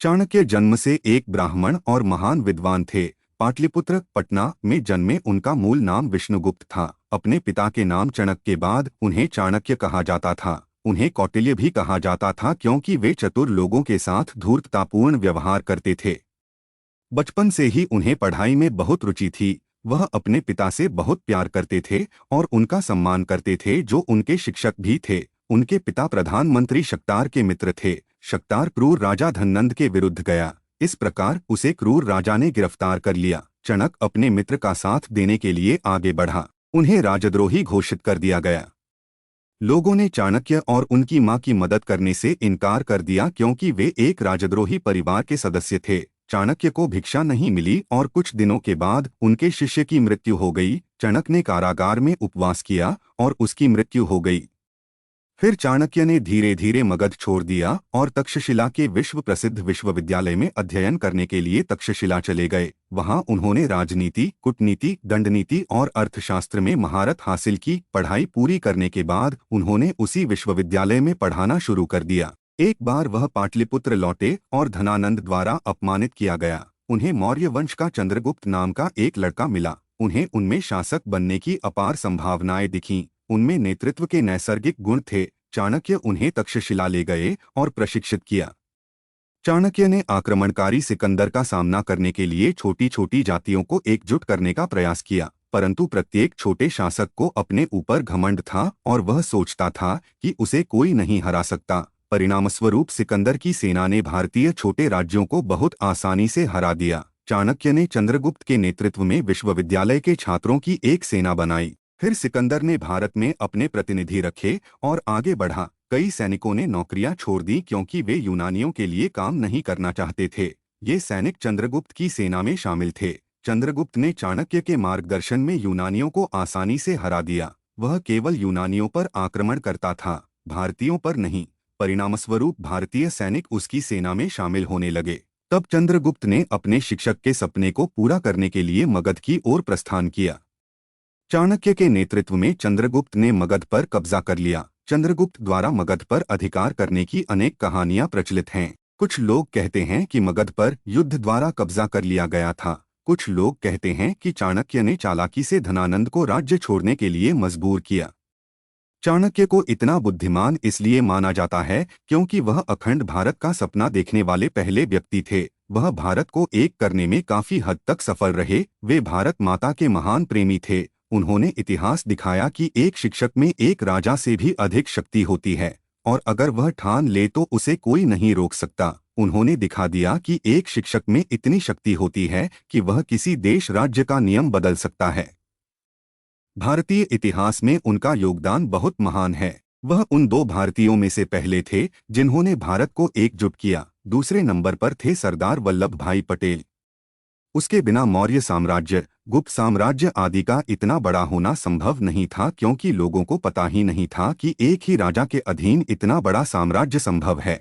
चाणक्य जन्म से एक ब्राह्मण और महान विद्वान थे। पाटलिपुत्र पटना में जन्मे उनका मूल नाम विष्णुगुप्त था। अपने पिता के नाम चाणक्य के बाद उन्हें चाणक्य कहा जाता था। उन्हें कौटिल्य भी कहा जाता था क्योंकि वे चतुर लोगों के साथ धूर्ततापूर्ण व्यवहार करते थे। बचपन से ही उन्हें पढ़ाई में बहुत रुचि थी। वह अपने पिता से बहुत प्यार करते थे और उनका सम्मान करते थे, जो उनके शिक्षक भी थे। उनके पिता प्रधानमंत्री शक्तार के मित्र थे। शक्तार क्रूर राजा धननंद के विरुद्ध गया। इस प्रकार उसे क्रूर राजा ने गिरफ्तार कर लिया। चाणक्य अपने मित्र का साथ देने के लिए आगे बढ़ा। उन्हें राजद्रोही घोषित कर दिया गया। लोगों ने चाणक्य और उनकी मां की मदद करने से इनकार कर दिया क्योंकि वे एक राजद्रोही परिवार के सदस्य थे। चाणक्य को भिक्षा नहीं मिली और कुछ दिनों के बाद उनके शिष्य की मृत्यु हो गई। चाणक्य ने कारागार में उपवास किया और उसकी मृत्यु हो गई। फिर चाणक्य ने धीरे धीरे मगध छोड़ दिया और तक्षशिला के विश्व प्रसिद्ध विश्वविद्यालय में अध्ययन करने के लिए तक्षशिला चले गए। वहां उन्होंने राजनीति, कूटनीति, दंडनीति और अर्थशास्त्र में महारत हासिल की। पढ़ाई पूरी करने के बाद उन्होंने उसी विश्वविद्यालय में पढ़ाना शुरू कर दिया। एक बार वह पाटलिपुत्र लौटे और धनानंद द्वारा अपमानित किया गया। उन्हें मौर्य वंश का चंद्रगुप्त नाम का एक लड़का मिला। उन्हें उनमें शासक बनने की अपार संभावनाएं दिखीं। उनमें नेतृत्व के नैसर्गिक गुण थे। चाणक्य उन्हें तक्षशिला ले गए और प्रशिक्षित किया। चाणक्य ने आक्रमणकारी सिकंदर का सामना करने के लिए छोटी छोटी जातियों को एकजुट करने का प्रयास किया, परंतु प्रत्येक छोटे शासक को अपने ऊपर घमंड था और वह सोचता था कि उसे कोई नहीं हरा सकता। परिणामस्वरूप सिकंदर की सेना ने भारतीय छोटे राज्यों को बहुत आसानी से हरा दिया। चाणक्य ने चंद्रगुप्त के नेतृत्व में विश्वविद्यालय के छात्रों की एक सेना बनाई। फिर सिकंदर ने भारत में अपने प्रतिनिधि रखे और आगे बढ़ा। कई सैनिकों ने नौकरियां छोड़ दी क्योंकि वे यूनानियों के लिए काम नहीं करना चाहते थे। ये सैनिक चंद्रगुप्त की सेना में शामिल थे। चंद्रगुप्त ने चाणक्य के मार्गदर्शन में यूनानियों को आसानी से हरा दिया। वह केवल यूनानियों पर आक्रमण करता था, भारतीयों पर नहीं। परिणामस्वरूप भारतीय सैनिक उसकी सेना में शामिल होने लगे। तब चंद्रगुप्त ने अपने शिक्षक के सपने को पूरा करने के लिए मगध की ओर प्रस्थान किया। चाणक्य के नेतृत्व में चंद्रगुप्त ने मगध पर कब्जा कर लिया। चंद्रगुप्त द्वारा मगध पर अधिकार करने की अनेक कहानियां प्रचलित हैं। कुछ लोग कहते हैं कि मगध पर युद्ध द्वारा कब्जा कर लिया गया था। कुछ लोग कहते हैं कि चाणक्य ने चालाकी से धनानंद को राज्य छोड़ने के लिए मजबूर किया। चाणक्य को इतना बुद्धिमान इसलिए माना जाता है क्योंकि वह अखंड भारत का सपना देखने वाले पहले व्यक्ति थे। वह भारत को एक करने में काफी हद तक सफल रहे। वे भारत माता के महान प्रेमी थे। उन्होंने इतिहास दिखाया कि एक शिक्षक में एक राजा से भी अधिक शक्ति होती है और अगर वह ठान ले तो उसे कोई नहीं रोक सकता। उन्होंने दिखा दिया कि एक शिक्षक में इतनी शक्ति होती है कि वह किसी देश राज्य का नियम बदल सकता है। भारतीय इतिहास में उनका योगदान बहुत महान है। वह उन दो भारतीयों में से पहले थे जिन्होंने भारत को एकजुट किया। दूसरे नंबर पर थे सरदार वल्लभ भाई पटेल। उसके बिना मौर्य साम्राज्य, गुप्त साम्राज्य आदि का इतना बड़ा होना संभव नहीं था क्योंकि लोगों को पता ही नहीं था कि एक ही राजा के अधीन इतना बड़ा साम्राज्य संभव है।